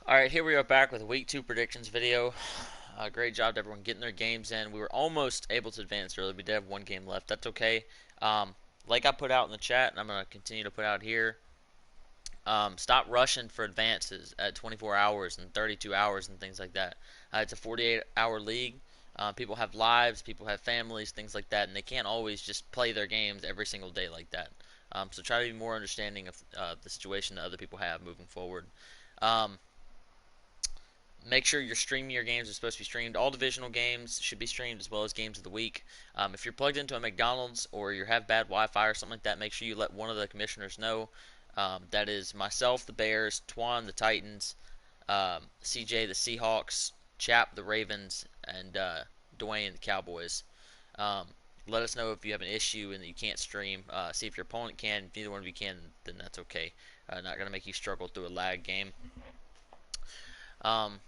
Alright, here we are back with a week 2 predictions video. Great job to everyone getting their games in. We were almost able to advance early. We did have one game left. That's okay. Like I put out in the chat, and I'm going to continue to put out here, stop rushing for advances at 24 hours and 32 hours and things like that. It's a 48-hour league. People have lives, people have families, things like that, and they can't always just play their games every single day like that. So try to be more understanding of the situation that other people have moving forward. Um, Make sure you're streaming your games are supposed to be streamed. All divisional games should be streamed as well as games of the week. If you're plugged into a McDonald's or you have bad Wi-Fi or something like that, make sure you let one of the commissioners know. That is myself, the Bears, Twan, the Titans, CJ, the Seahawks, Chap, the Ravens, and Dwayne, the Cowboys. Um, Let us know if you have an issue and that you can't stream. See if your opponent can. If neither one of you can, then that's okay. Not going to make you struggle through a lag game. Um,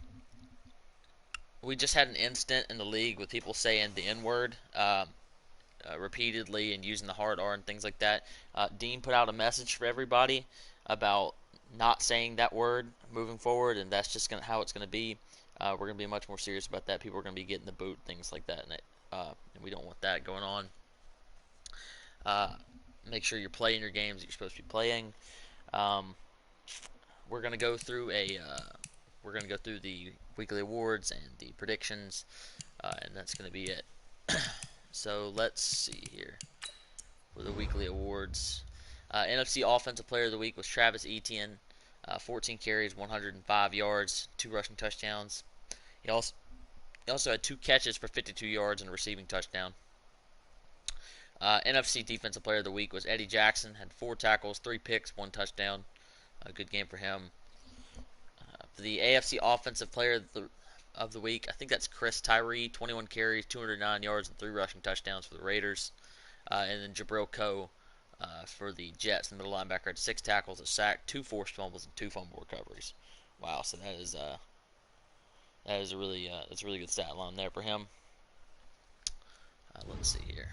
we just had an incident in the league with people saying the N word repeatedly and using the hard R and things like that. Dean put out a message for everybody about not saying that word moving forward, and that's just how it's going to be. We're going to be much more serious about that. People are going to be getting the boot, things like that, and we don't want that going on. Uh, Make sure you're playing your games that you're supposed to be playing. Um, we're going to go through the weekly awards and the predictions, and that's going to be it. So let's see here for the weekly awards. NFC Offensive Player of the Week was Travis Etienne, 14 carries, 105 yards, 2 rushing touchdowns. He also had 2 catches for 52 yards and a receiving touchdown. NFC Defensive Player of the Week was Eddie Jackson, had 4 tackles, 3 picks, 1 touchdown. A good game for him. For the AFC Offensive Player of the Week, I think that's Chris Tyree, 21 carries, 209 yards, and 3 rushing touchdowns for the Raiders. And then Jabril Coe for the Jets, the middle linebacker, had 6 tackles, a sack, 2 forced fumbles, and 2 fumble recoveries. Wow, so that is a really that's a really good stat line there for him. Let's see here.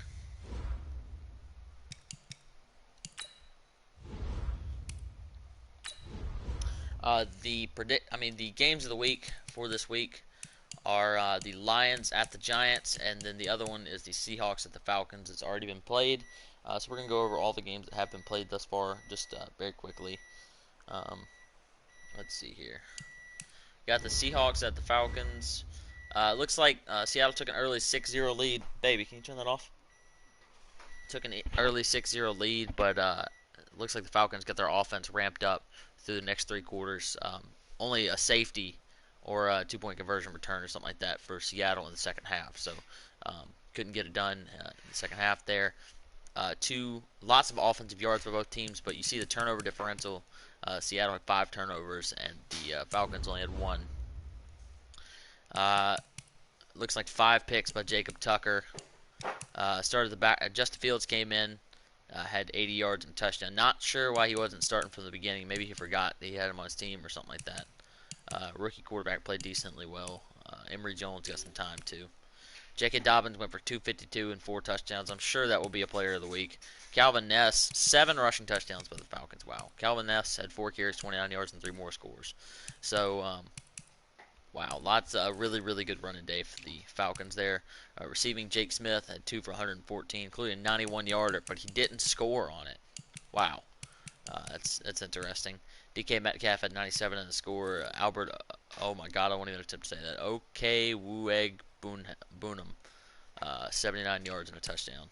The games of the week for this week are the Lions at the Giants, and then the other one is the Seahawks at the Falcons. It's already been played, so we're gonna go over all the games that have been played thus far, just very quickly. Um, let's see here. Got the Seahawks at the Falcons. Looks like Seattle took an early 6-0 lead. Baby, can you turn that off? Took an early 6-0 lead, but looks like the Falcons got their offense ramped up through the next 3 quarters. Only a safety or a 2-point conversion return or something like that for Seattle in the second half. So couldn't get it done in the second half there. Lots of offensive yards for both teams, but you see the turnover differential. Seattle had 5 turnovers, and the Falcons only had 1. Looks like 5 picks by Jacob Tucker. Started the back. Justin Fields came in, had 80 yards and a touchdown. Not sure why he wasn't starting from the beginning. Maybe he forgot that he had him on his team or something like that. Rookie quarterback played decently well. Emory Jones got some time too. J.K. Dobbins went for 252 and 4 touchdowns. I'm sure that will be a player of the week. Calvin Ness, 7 rushing touchdowns by the Falcons. Wow. Calvin Ness had 4 carries, 29 yards, and 3 more scores. So, wow, lots of really, really good running day for the Falcons there. Receiving, Jake Smith had 2 for 114, including a 91-yarder, but he didn't score on it. Wow, that's interesting. DK Metcalf had 97 in the score. Albert, oh my God, I won't even attempt to say that. Okay, Wueg Boonham, 79 yards and a touchdown.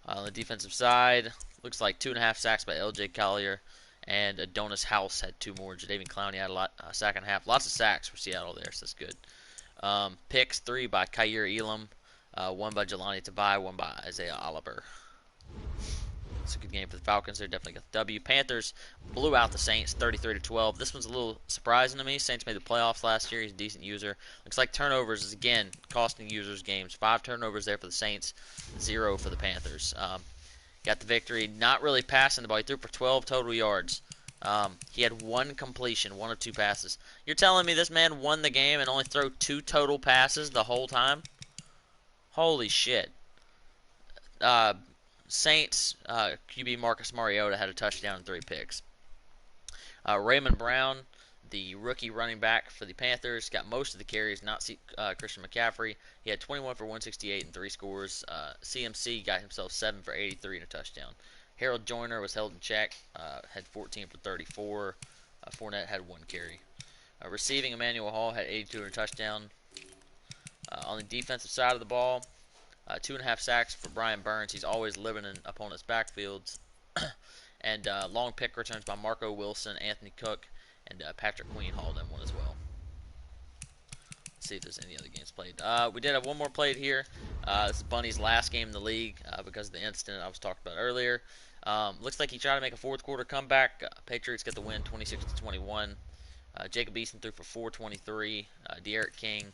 On the defensive side, looks like 2.5 sacks by L.J. Collier, and Adonis House had 2 more. Jadeveon Clowney had a sack and a half. Lots of sacks for Seattle there, so that's good. Picks, 3 by Kaiir Elam, 1 by Jelani Tabai, 1 by Isaiah Oliver. It's a good game for the Falcons. They're definitely got the W. Panthers blew out the Saints 33-12. This one's a little surprising to me. Saints made the playoffs last year. He's a decent user. Looks like turnovers is again costing users games. 5 turnovers there for the Saints, 0 for the Panthers. Got the victory. Not really passing the ball. He threw for 12 total yards. He had 1 completion, 1 of 2 passes. You're telling me this man won the game and only threw 2 total passes the whole time? Holy shit. Saints QB Marcus Mariota had a touchdown and 3 picks. Raymond Brown the rookie running back for the Panthers, got most of the carries, not Christian McCaffrey. He had 21 for 168 and 3 scores. CMC got himself 7 for 83 and a touchdown. Harold Joyner was held in check, had 14 for 34. Fournette had 1 carry. Receiving, Emmanuel Hall had 82 and a touchdown. On the defensive side of the ball, 2.5 sacks for Brian Burns. He's always living in opponents' backfields. And long pick returns by Marco Wilson, Anthony Cook, and Patrick Queen hauled in one as well. Let's see if there's any other games played. We did have one more played here. This is Bunny's last game in the league because of the incident I was talking about earlier. Looks like he tried to make a fourth quarter comeback. Patriots get the win 26-21. Jacob Eason threw for 423. De'Aaron King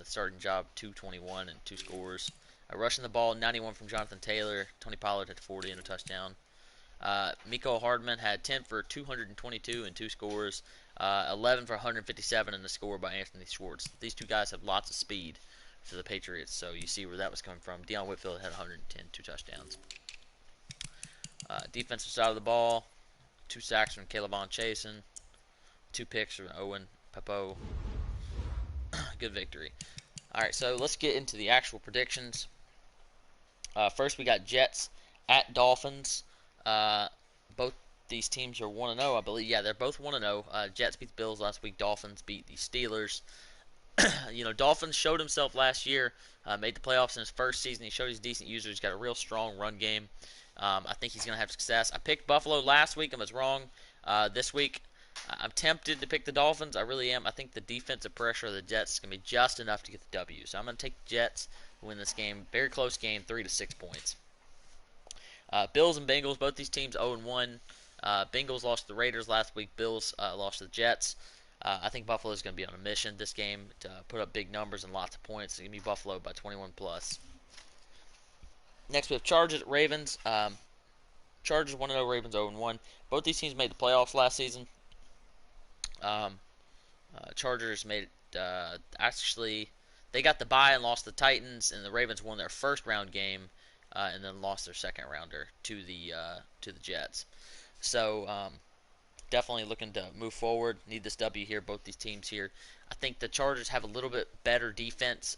starting job 221 and 2 scores. Rushing the ball 91 from Jonathan Taylor. Tony Pollard had 40 and a touchdown. Miko Hardman had 10 for 222 and 2 scores. 11 for 157 and a score by Anthony Schwartz. These two guys have lots of speed for the Patriots, so you see where that was coming from. Deion Whitfield had 110, 2 touchdowns. Defensive side of the ball, 2 sacks from Calebon Chasen, 2 picks from Owen Pepo. Good victory. Alright, so let's get into the actual predictions. First, we got Jets at Dolphins. Both these teams are 1-0, I believe. Yeah, they're both 1-0. Jets beat the Bills last week. Dolphins beat the Steelers. Dolphins showed himself last year. Made the playoffs in his first season. He showed he's a decent user. He's got a real strong run game. I think he's going to have success. I picked Buffalo last week. I was wrong. This week, I'm tempted to pick the Dolphins. I really am. I think the defensive pressure of the Jets is going to be just enough to get the W. So I'm going to take the Jets to win this game. Very close game, 3-6 points. Bills and Bengals, both these teams 0-1. Bengals lost to the Raiders last week. Bills lost to the Jets. I think Buffalo is going to be on a mission this game to put up big numbers and lots of points. It's going to be Buffalo by 21 plus. Next we have Chargers at Ravens. Chargers 1-0, Ravens 0-1. Both these teams made the playoffs last season. Chargers made it, actually, they got the bye and lost to the Titans, and the Ravens won their first round game and then lost their second rounder to the Jets. So definitely looking to move forward. Need this W here. Both these teams here. I think the Chargers have a little bit better defense,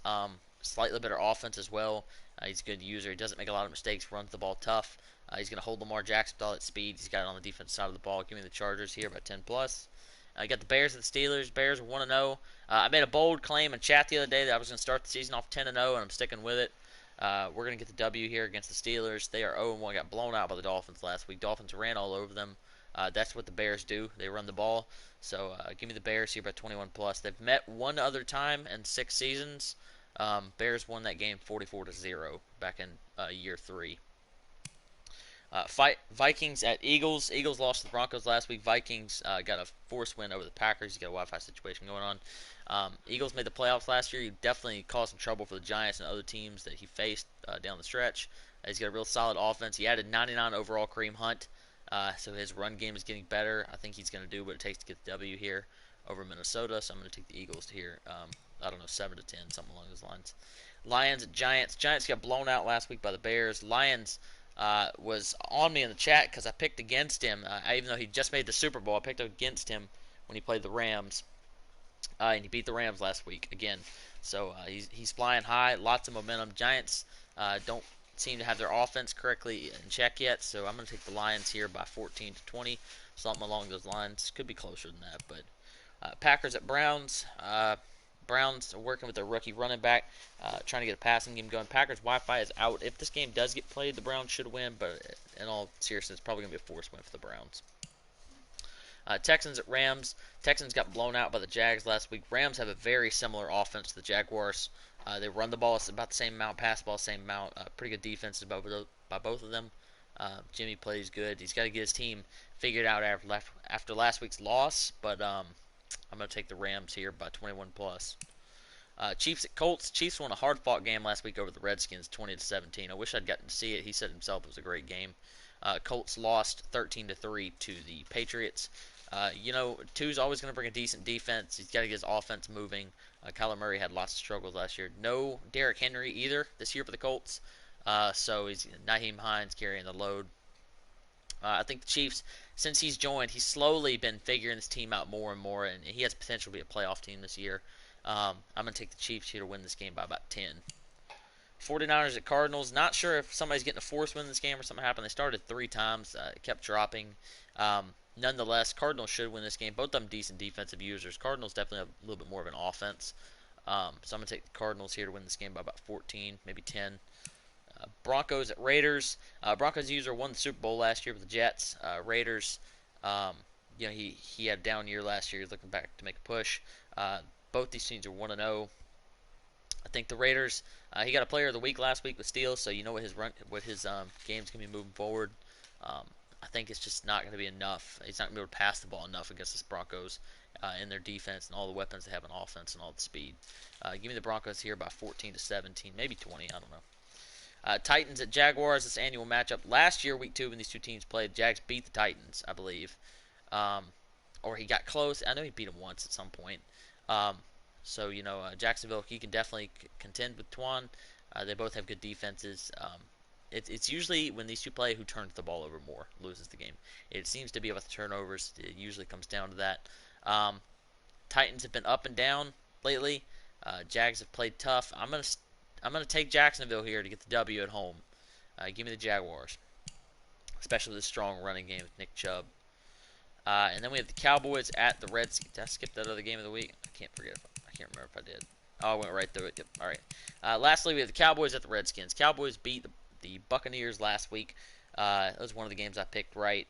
slightly better offense as well. He's a good user. He doesn't make a lot of mistakes. Runs the ball tough. He's going to hold Lamar Jackson with all that speed. He's got it on the defensive side of the ball. Give me the Chargers here by 10 plus. I got the Bears and the Steelers. Bears are 1-0. I made a bold claim in chat the other day that I was going to start the season off 10-0, and I'm sticking with it. We're going to get the W here against the Steelers. They are 0-1. Got blown out by the Dolphins last week. Dolphins ran all over them. That's what the Bears do. They run the ball. So give me the Bears here by 21 plus. They've met one other time in 6 seasons. Bears won that game 44-0 back in year 3. Vikings at Eagles. Eagles lost to the Broncos last week. Vikings got a forced win over the Packers. You got a Wi-Fi situation going on. Eagles made the playoffs last year. He definitely caused some trouble for the Giants and other teams that he faced down the stretch. He's got a real solid offense. He added 99 overall Kareem Hunt, so his run game is getting better. I think he's going to do what it takes to get the W here over Minnesota. So I'm going to take the Eagles here. I don't know, 7-10, something along those lines. Lions at Giants. Giants got blown out last week by the Bears. Lions was on me in the chat because I picked against him. Even though he just made the Super Bowl, I picked against him when he played the Rams. And he beat the Rams last week again. So he's flying high, lots of momentum. Giants don't seem to have their offense correctly in check yet, so I'm going to take the Lions here by 14-20, something along those lines. Could be closer than that, but Packers at Browns. Browns are working with their rookie running back, trying to get a passing game going. Packers Wi-Fi is out. If this game does get played, the Browns should win, but in all seriousness, it's probably going to be a forced win for the Browns. Texans at Rams. Texans got blown out by the Jags last week. Rams have a very similar offense to the Jaguars. They run the ball about the same amount, pass the ball the same amount. Pretty good defenses by both of them. Jimmy plays good. He's got to get his team figured out after last week's loss, but I'm going to take the Rams here by 21 plus. Chiefs at Colts. Chiefs won a hard-fought game last wegue over the Redskins, 20-17. I wish I'd gotten to see it. He said himself it was a great game. Colts lost 13-3 to the Patriots. Tu's always going to bring a decent defense. He's got to get his offense moving. Kyler Murray had lots of struggles last year. No Derrick Henry either this year for the Colts. So he's Nyheim Hines carrying the load. I think the Chiefs, since he's joined, he's slowly been figuring his team out more and more, and he has potential to be a playoff team this year. I'm going to take the Chiefs here to win this game by about 10. 49ers at Cardinals. Not sure if somebody's getting a force win in this game or something happened. They started 3 times. It kept dropping. Nonetheless, Cardinals should win this game. Both of them decent defensive users. Cardinals definitely have a little bit more of an offense. So I'm going to take the Cardinals here to win this game by about 14, maybe 10. Broncos at Raiders. Broncos user won the Super Bowl last year with the Jets. Raiders, he had a down year last year. He's looking back to make a push. Both these teams are 1-0. I think the Raiders. He got a Player of the Week last week with steals, so you know what his game's gonna be moving forward. I think it's just not going to be enough. He's not going to be able to pass the ball enough against the Broncos in their defense and all the weapons they have on offense and all the speed. Give me the Broncos here by 14 to 17, maybe 20. I don't know. Titans at Jaguars, this annual matchup. Last year, week 2, when these two teams played, Jags beat the Titans, I believe. Or he got close. I know he beat them once at some point. Jacksonville, he can definitely contend with Twan. They both have good defenses. It's usually when these two play who turns the ball over more loses the game. It seems to be with the turnovers. It usually comes down to that. Titans have been up and down lately. Jags have played tough. I'm gonna take Jacksonville here to get the W at home. Give me the Jaguars, especially with a strong running game with Nick Chubb. And then we have the Cowboys at the Redskins. Did I skip that other game of the week? I can't remember if I did. Oh, I went right through it. Yep. All right. Lastly, we have the Cowboys at the Redskins. Cowboys beat the Buccaneers last week. That was one of the games I picked right.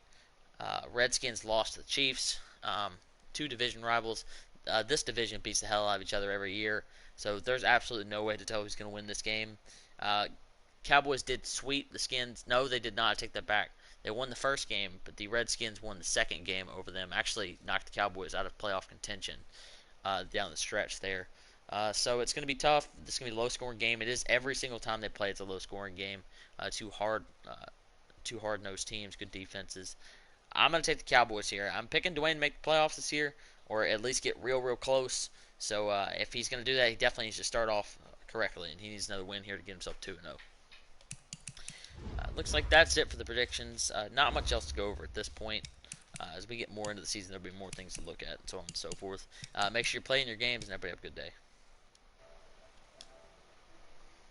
Redskins lost to the Chiefs. 2 division rivals. This division beats the hell out of each other every year. So there's absolutely no way to tell who's going to win this game. Cowboys did sweep the Skins. No, they did not. I take that back. They won the first game, but the Redskins won the second game over them. Actually knocked the Cowboys out of playoff contention down the stretch there. So it's going to be tough. This is going to be a low-scoring game. It is every single time they play. It's a low-scoring game. Two hard-nosed teams, good defenses. I'm going to take the Cowboys here. I'm picking Dwayne to make the playoffs this year, or at least get real close. So if he's going to do that, he definitely needs to start off correctly, and he needs another win here to get himself 2-0. Looks like that's it for the predictions. Not much else to go over at this point. As we get more into the season, there'll be more things to look at, and so on and so forth. Make sure you're playing your games, and everybody have a good day.